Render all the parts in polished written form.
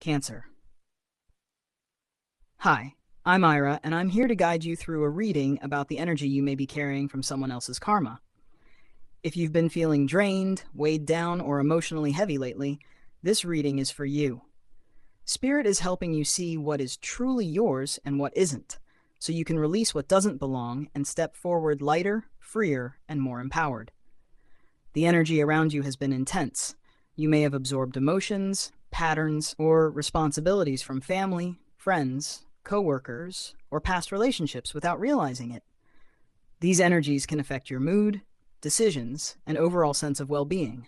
Cancer. Hi, I'm Ira, and I'm here to guide you through a reading about the energy you may be carrying from someone else's karma. If you've been feeling drained, weighed down, or emotionally heavy lately, this reading is for you. Spirit is helping you see what is truly yours and what isn't, so you can release what doesn't belong and step forward lighter, freer, and more empowered. The energy around you has been intense. You may have absorbed emotions, patterns, or responsibilities from family, friends, coworkers, or past relationships without realizing it. These energies can affect your mood, decisions, and overall sense of well-being.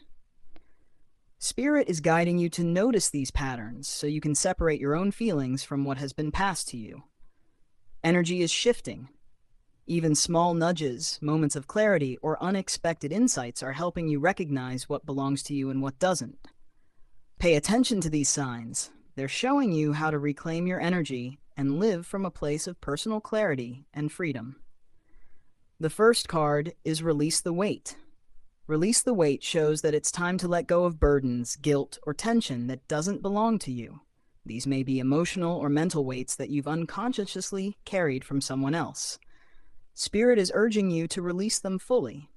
Spirit is guiding you to notice these patterns so you can separate your own feelings from what has been passed to you. Energy is shifting. Even small nudges, moments of clarity, or unexpected insights are helping you recognize what belongs to you and what doesn't. Pay attention to these signs. They're showing you how to reclaim your energy and live from a place of personal clarity and freedom. The first card is Release the Weight. Release the Weight shows that it's time to let go of burdens, guilt, or tension that doesn't belong to you. These may be emotional or mental weights that you've unconsciously carried from someone else. Spirit is urging you to release them fully.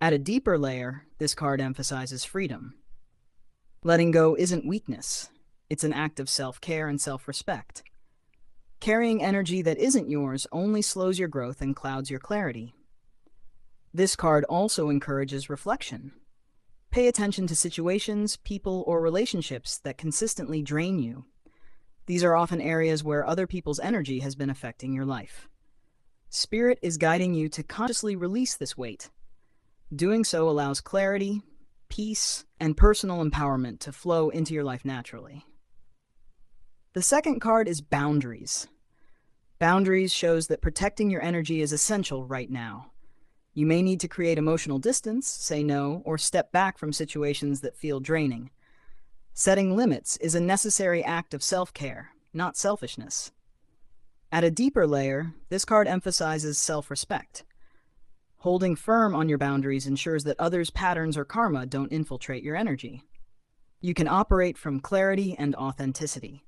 At a deeper layer, this card emphasizes freedom. Letting go isn't weakness. It's an act of self-care and self-respect. Carrying energy that isn't yours only slows your growth and clouds your clarity. This card also encourages reflection. Pay attention to situations, people, or relationships that consistently drain you. These are often areas where other people's energy has been affecting your life. Spirit is guiding you to consciously release this weight. Doing so allows clarity, peace, and personal empowerment to flow into your life naturally. The second card is Boundaries. Boundaries shows that protecting your energy is essential right now. You may need to create emotional distance, say no, or step back from situations that feel draining. Setting limits is a necessary act of self-care, not selfishness. At a deeper layer, this card emphasizes self-respect. Holding firm on your boundaries ensures that others' patterns or karma don't infiltrate your energy. You can operate from clarity and authenticity.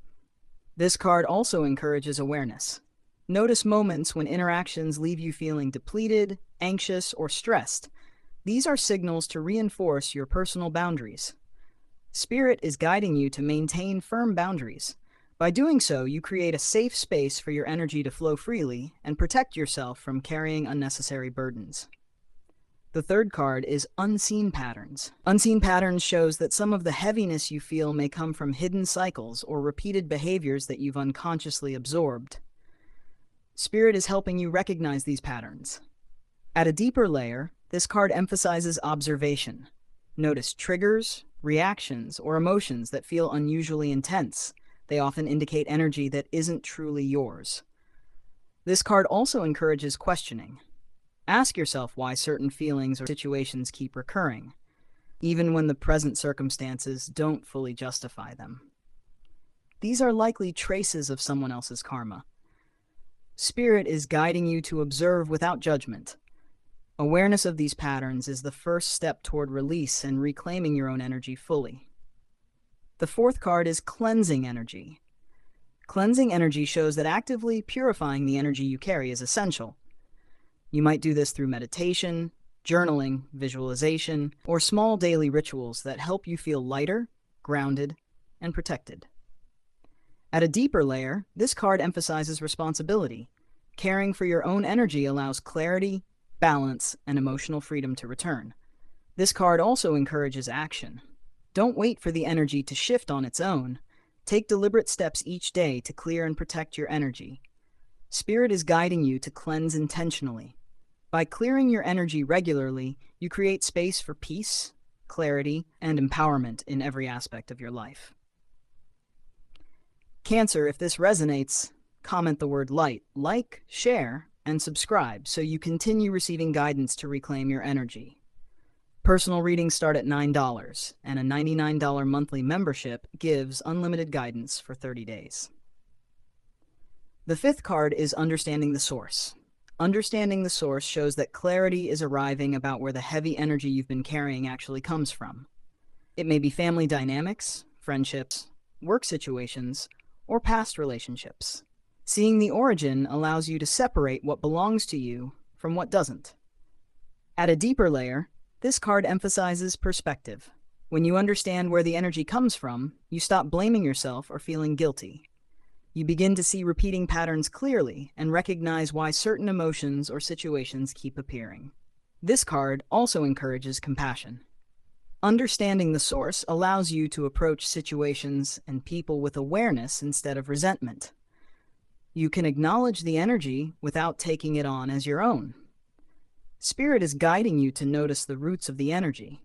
This card also encourages awareness. Notice moments when interactions leave you feeling depleted, anxious, or stressed. These are signals to reinforce your personal boundaries. Spirit is guiding you to maintain firm boundaries. By doing so, you create a safe space for your energy to flow freely and protect yourself from carrying unnecessary burdens. The third card is Unseen Patterns. Unseen Patterns shows that some of the heaviness you feel may come from hidden cycles or repeated behaviors that you've unconsciously absorbed. Spirit is helping you recognize these patterns. At a deeper layer, this card emphasizes observation. Notice triggers, reactions, or emotions that feel unusually intense. They often indicate energy that isn't truly yours. This card also encourages questioning. Ask yourself why certain feelings or situations keep recurring, even when the present circumstances don't fully justify them. These are likely traces of someone else's karma. Spirit is guiding you to observe without judgment. Awareness of these patterns is the first step toward release and reclaiming your own energy fully. The fourth card is Cleansing Energy. Cleansing energy shows that actively purifying the energy you carry is essential. You might do this through meditation, journaling, visualization, or small daily rituals that help you feel lighter, grounded, and protected. At a deeper layer, this card emphasizes responsibility. Caring for your own energy allows clarity, balance, and emotional freedom to return. This card also encourages action. Don't wait for the energy to shift on its own. Take deliberate steps each day to clear and protect your energy. Spirit is guiding you to cleanse intentionally. By clearing your energy regularly, you create space for peace, clarity, and empowerment in every aspect of your life. Cancer, if this resonates, comment the word light, like, share, and subscribe so you continue receiving guidance to reclaim your energy. Personal readings start at $9, and a $99 monthly membership gives unlimited guidance for 30 days. The fifth card is Understanding the Source. Understanding the source shows that clarity is arriving about where the heavy energy you've been carrying actually comes from. It may be family dynamics, friendships, work situations, or past relationships. Seeing the origin allows you to separate what belongs to you from what doesn't. At a deeper layer, this card emphasizes perspective. When you understand where the energy comes from, you stop blaming yourself or feeling guilty. You begin to see repeating patterns clearly and recognize why certain emotions or situations keep appearing. This card also encourages compassion. Understanding the source allows you to approach situations and people with awareness instead of resentment. You can acknowledge the energy without taking it on as your own. Spirit is guiding you to notice the roots of the energy.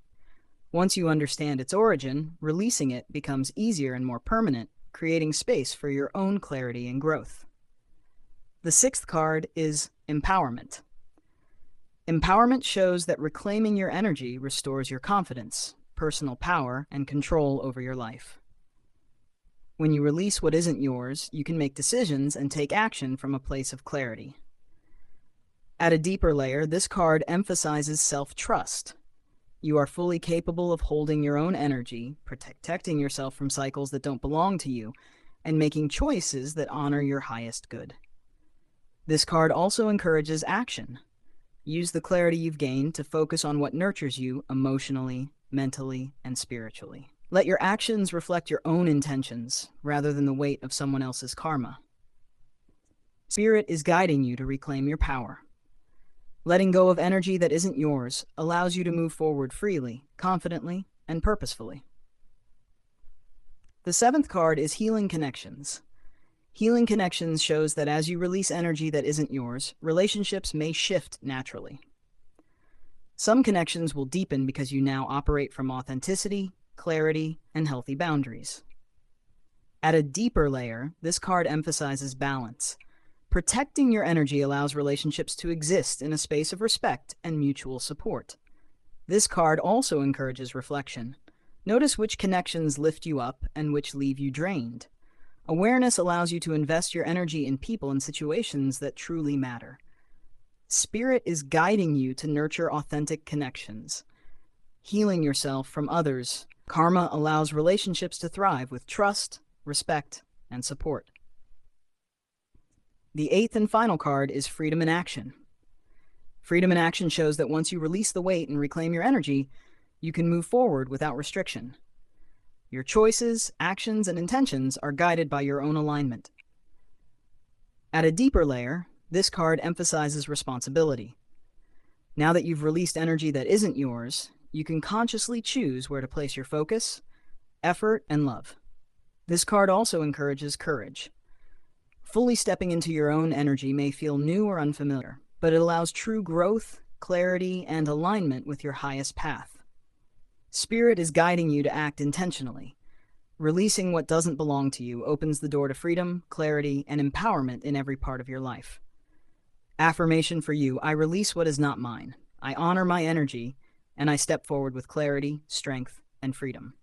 Once you understand its origin, releasing it becomes easier and more permanent, creating space for your own clarity and growth. The sixth card is empowerment. Empowerment shows that reclaiming your energy restores your confidence, personal power, and control over your life. When you release what isn't yours, you can make decisions and take action from a place of clarity. At a deeper layer, this card emphasizes self-trust. You are fully capable of holding your own energy, protecting yourself from cycles that don't belong to you, and making choices that honor your highest good. This card also encourages action. Use the clarity you've gained to focus on what nurtures you emotionally, mentally, and spiritually. Let your actions reflect your own intentions rather than the weight of someone else's karma. Spirit is guiding you to reclaim your power. Letting go of energy that isn't yours allows you to move forward freely, confidently, and purposefully. The seventh card is Healing Connections. Healing Connections shows that as you release energy that isn't yours, relationships may shift naturally. Some connections will deepen because you now operate from authenticity, clarity, and healthy boundaries. At a deeper layer, this card emphasizes balance. Protecting your energy allows relationships to exist in a space of respect and mutual support. This card also encourages reflection. Notice which connections lift you up and which leave you drained. Awareness allows you to invest your energy in people and situations that truly matter. Spirit is guiding you to nurture authentic connections. Healing yourself from others, karma allows relationships to thrive with trust, respect, and support. The eighth and final card is Freedom in Action. Freedom in Action shows that once you release the weight and reclaim your energy, you can move forward without restriction. Your choices, actions, and intentions are guided by your own alignment. At a deeper layer, this card emphasizes responsibility. Now that you've released energy that isn't yours, you can consciously choose where to place your focus, effort, and love. This card also encourages courage. Fully stepping into your own energy may feel new or unfamiliar, but it allows true growth, clarity, and alignment with your highest path. Spirit is guiding you to act intentionally. Releasing what doesn't belong to you opens the door to freedom, clarity, and empowerment in every part of your life. Affirmation for you: I release what is not mine. I honor my energy, and I step forward with clarity, strength, and freedom.